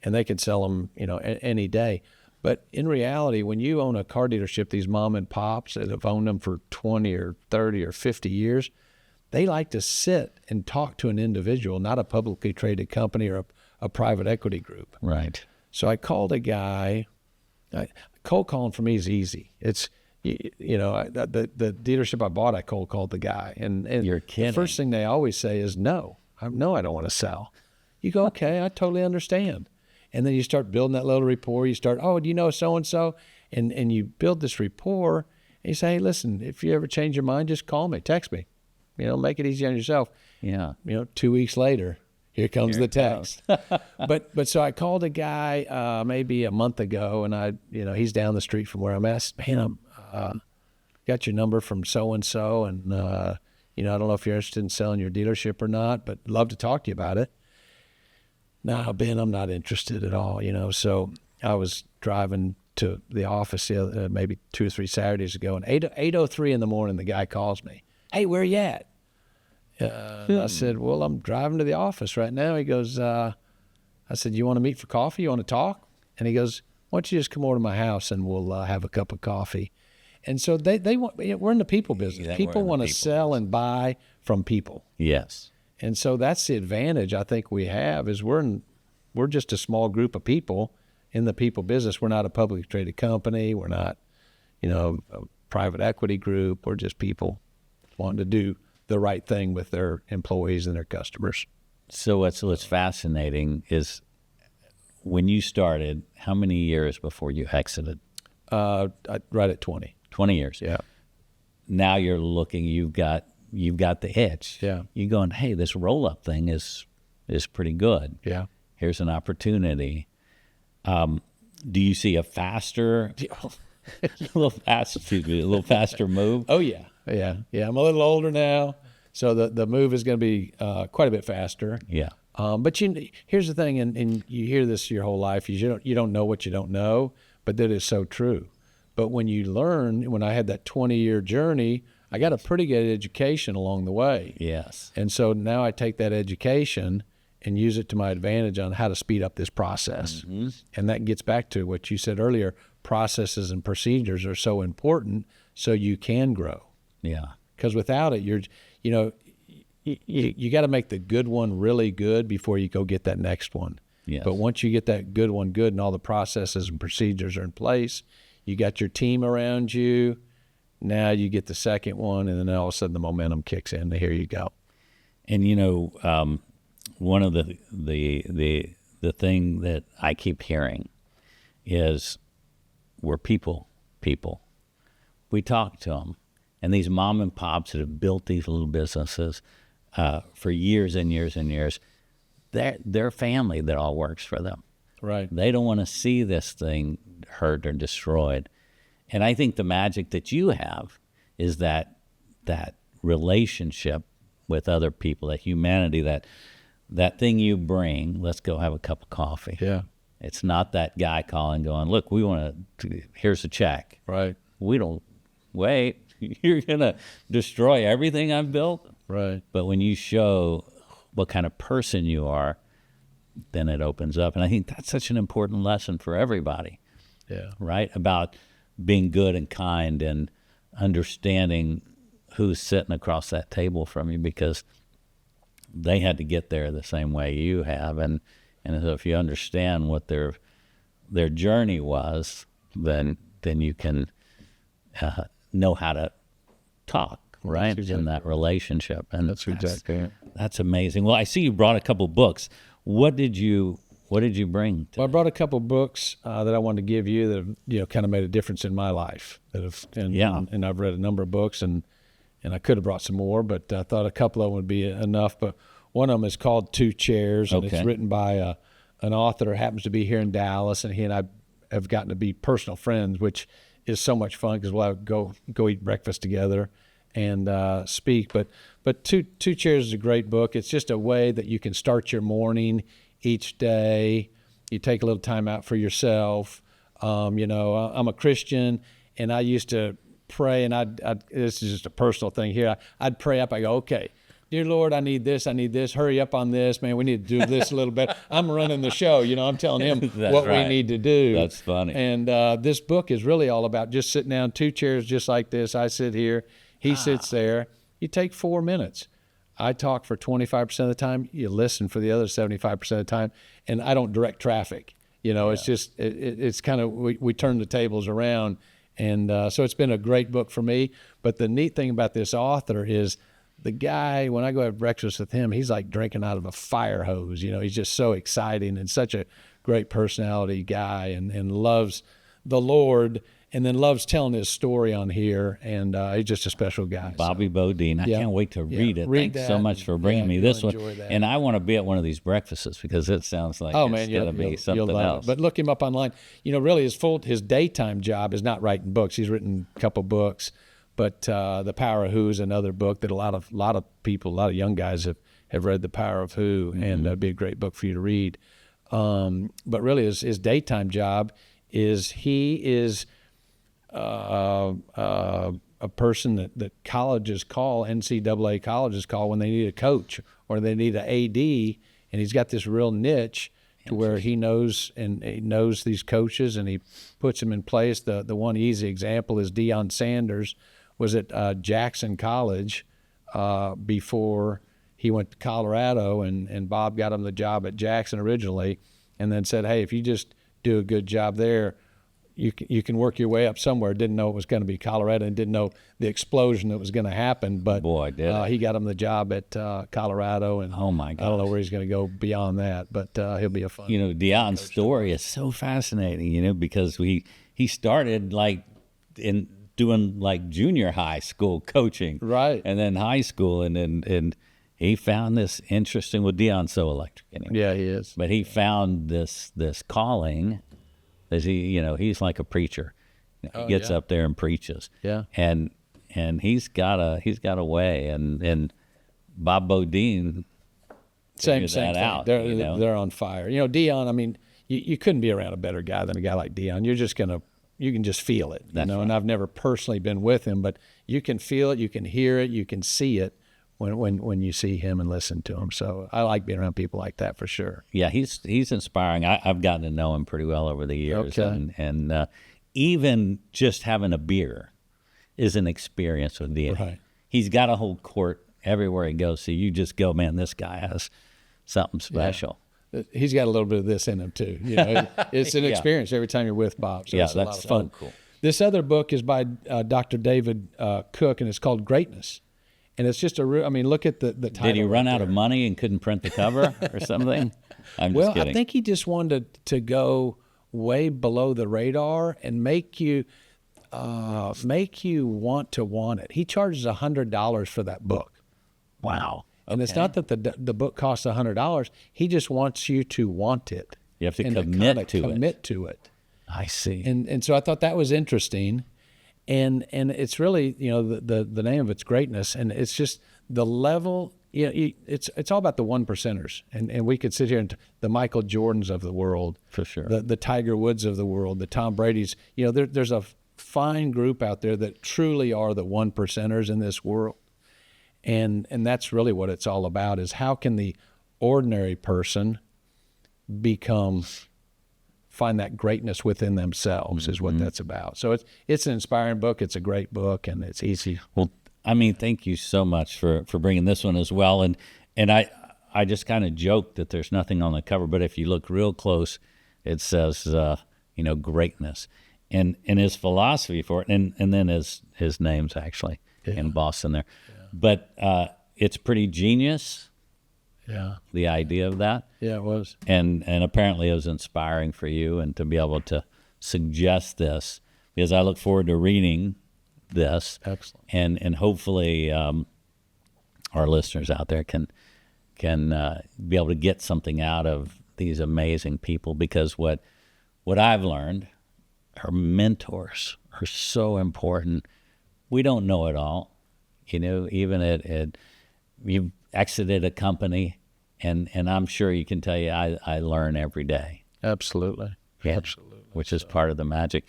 and they can sell them, you know, any day. But in reality, when you own a car dealership, these mom and pops that have owned them for 20 or 30 or 50 years, they like to sit and talk to an individual, not a publicly traded company or a private equity group. Right. So I called a guy. Cold calling for me is easy. It's, you know, the dealership I bought, I cold called the guy. And You're kidding. The first thing they always say is, no, I don't want to sell. You go, okay, I totally understand. And then you start building that little rapport. You start, oh, do you know so-and-so? And you build this rapport. And you say, hey, listen, if you ever change your mind, just call me, text me. You know, make it easy on yourself. Yeah. You know, 2 weeks later, here comes the text. But so I called a guy maybe a month ago, and he's down the street from where I'm at. Man, got your number from so-and-so, and, I don't know if you're interested in selling your dealership or not, but love to talk to you about it. No, Ben, I'm not interested at all, you know. So I was driving to the office maybe 2 or 3 Saturdays ago, and 8:03 in the morning, the guy calls me. Hey, where you at? I said, well, I'm driving to the office right now. He goes, I said, you want to meet for coffee? You want to talk? And he goes, why don't you just come over to my house and we'll have a cup of coffee? And so they want, we're in the people business. Yeah, People want to sell and buy from people. Yes. And so that's the advantage I think we have is we're just a small group of people in the people business. We're not a publicly traded company. We're not, a private equity group. We're just people wanting to do the right thing with their employees and their customers. So what's fascinating is when you started, how many years before you exited? Right at 20. 20 years. Yeah. Now you're looking, you've got the itch. Yeah. You're going, hey, this roll-up thing is pretty good. Yeah. Here's an opportunity. Do you see a little faster move? Oh, yeah. Yeah. I'm a little older now, so the move is going to be quite a bit faster. Yeah. But here's the thing, and you hear this your whole life, you don't know what you don't know, but that is so true. But when you learn, when I had that 20-year journey, I got a pretty good education along the way. Yes. And so now I take that education and use it to my advantage on how to speed up this process. Mm-hmm. And that gets back to what you said earlier, processes and procedures are so important so you can grow. Yeah. Because without it, you got to make the good one really good before you go get that next one. Yes. But once you get that good one good and all the processes and procedures are in place, you got your team around you, now you get the second one, and then all of a sudden the momentum kicks in. Here you go. And one of the thing that I keep hearing is we're people. We talk to them, and these mom and pops that have built these little businesses for years and years and years, their family that all works for them. Right. They don't want to see this thing hurt or destroyed. And I think the magic that you have is that relationship with other people, that humanity, that thing you bring. Let's go have a cup of coffee. Yeah. It's not that guy calling going, look, we want to, here's a check. Right. We don't, wait, you're going to destroy everything I've built? Right. But when you show what kind of person you are, then it opens up. And I think that's such an important lesson for everybody. Yeah. Right? About being good and kind and understanding who's sitting across that table from you, because they had to get there the same way you have, and so if you understand what their journey was, then you can know how to talk, right, in that relationship. And That's exactly it. That's amazing. Well, I see you brought a couple books. What did you bring today? Well, I brought a couple books that I wanted to give you that have, kind of made a difference in my life. And I've read a number of books, and I could have brought some more, but I thought a couple of them would be enough. But one of them is called Two Chairs, and it's written by an author who happens to be here in Dallas, and he and I have gotten to be personal friends, which is so much fun because we'll go eat breakfast together and speak. But Two Chairs is a great book. It's just a way that you can start your morning each day. You take a little time out for yourself. I'm a Christian, and I used to pray, and this is just a personal thing here. I'd pray up. I go, okay, dear Lord, I need this. Hurry up on this, man. We need to do this a little bit. I'm running the show. I'm telling him what we need to do. That's funny. And this book is really all about just sitting down, two chairs just like this. I sit here. He sits there. You take 4 minutes. I talk for 25% of the time. You listen for the other 75% of the time. And I don't direct traffic. It's just, it's kind of, we turn the tables around. And so it's been a great book for me. But the neat thing about this author is the guy, when I go have breakfast with him, he's like drinking out of a fire hose. He's just so exciting and such a great personality guy, and loves the Lord, and then loves telling his story on here. And he's just a special guy. Bobby Bodine. I can't wait to read it. Thanks so much for bringing me this one. And I want to be at one of these breakfasts because it sounds like it's going to be something else. But look him up online. Really his daytime job is not writing books. He's written a couple books, but The Power of Who is another book that a lot of people, a lot of young guys have read. The Power of Who, and that'd be a great book for you to read. But really his daytime job is he is a person that colleges call, NCAA colleges call when they need a coach or they need an AD, and he's got this real niche to where he knows these coaches, and he puts them in place. The one easy example is Deion Sanders was at Jackson College before he went to Colorado, and Bob got him the job at Jackson originally, and then said, hey, if you just do a good job there, you can work your way up somewhere. Didn't know it was going to be Colorado, and didn't know the explosion that was going to happen. But boy, did he got him the job at Colorado, and oh my gosh, I don't know where he's going to go beyond that. But he'll be a fun. Deion's story is so fascinating. Because he started like in doing like junior high school coaching, right, and then high school, and he found this interesting. Well, Deion's so electric, anyway. Yeah, he is. But he found this calling. As he's like a preacher. He gets up there and preaches. Yeah. And he's got a way, and Bob Bodine same that thing. out. They're on fire. Deion, I mean, you couldn't be around a better guy than a guy like Deion. You can just feel it. That's right. And I've never personally been with him, but you can feel it, you can hear it, you can see it when you see him and listen to him. So I like being around people like that for sure. Yeah, he's inspiring. I've gotten to know him pretty well over the years. Okay. And even just having a beer is an experience with Deion. Right. He's got a whole court everywhere he goes. So you just go, man, this guy has something special. Yeah. He's got a little bit of this in him too. It's an experience every time you're with Bob. So it's a lot of fun. So cool. This other book is by Dr. David Cook, and it's called Greatness. And it's just look at the title. Did he run out of money and couldn't print the cover or something? I'm just kidding. I think he just wanted to go way below the radar and make you want to want it. He charges $100 for that book. Wow. And it's not that the book costs $100. He just wants you to want it. You have to commit to it. I see. And so I thought that was interesting. And it's really, the name of it's Greatness, and it's just the level. It's all about the one percenters, and we could sit here and the Michael Jordans of the world, for sure, the Tiger Woods of the world, the Tom Brady's. There's a fine group out there that truly are the one percenters in this world, and that's really what it's all about. Is how can the ordinary person find that greatness within themselves is what that's about. So it's an inspiring book. It's a great book, and it's easy. Well, I mean, thank you so much for bringing this one as well. And I just kind of joked that there's nothing on the cover, but if you look real close, it says, greatness. And his philosophy for it, and then his name's actually in Boston there. Yeah. But it's pretty genius, the idea of that. Yeah, it was. And apparently it was inspiring for you, and to be able to suggest this, because I look forward to reading this. Excellent. And hopefully our listeners out there can be able to get something out of these amazing people, because what I've learned, our mentors are so important. We don't know it all. Even at you've exited a company, and I'm sure you can tell you I learn every day. Absolutely. Yeah. Absolutely. Which is part of the magic.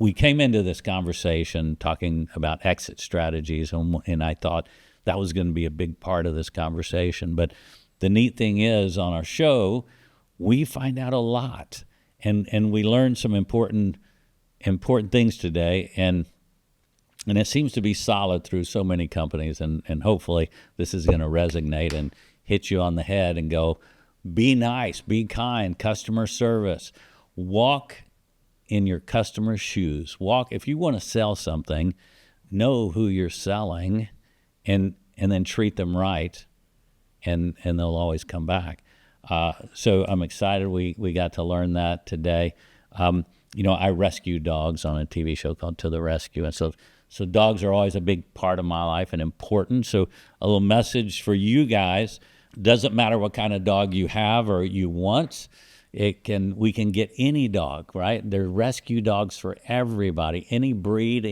We came into this conversation talking about exit strategies, and I thought that was going to be a big part of this conversation. But the neat thing is, on our show, we find out a lot, and we learn some important things today, and it seems to be solid through so many companies, and hopefully this is going to resonate and hit you on the head and go, be nice, be kind, customer service, walk in your customer's shoes. If you want to sell something, know who you're selling, and then treat them right, and they'll always come back. So I'm excited we got to learn that today. I rescue dogs on a TV show called To the Rescue, and so dogs are always a big part of my life and important. So a little message for you guys: doesn't matter what kind of dog you have or you want. We can get any dog, right? There are rescue dogs for everybody, any breed,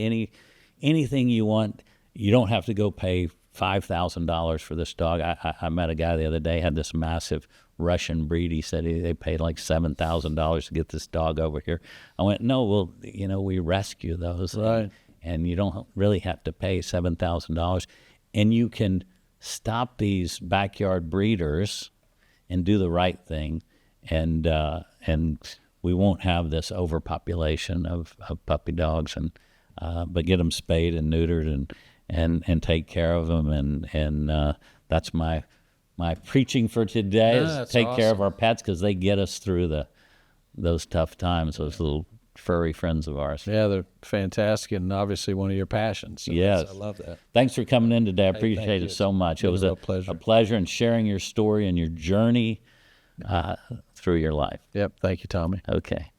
anything you want. You don't have to go pay $5,000 for this dog. I met a guy the other day, had this massive Russian breed. He said they paid like $7,000 to get this dog over here. I went, no, well, we rescue those, right? And you don't really have to pay $7,000, and you can stop these backyard breeders and do the right thing. And we won't have this overpopulation of puppy dogs, but get them spayed and neutered and take care of them, and that's my preaching for today. Is take care of our pets, because they get us through those tough times. Those little furry friends of ours. Yeah, they're fantastic, and obviously one of your passions. So yes, I love that. Thanks for coming in today. I appreciate it so much. It was a pleasure, and sharing your story and your journey through your life. Yep. Thank you, Tommy. Okay.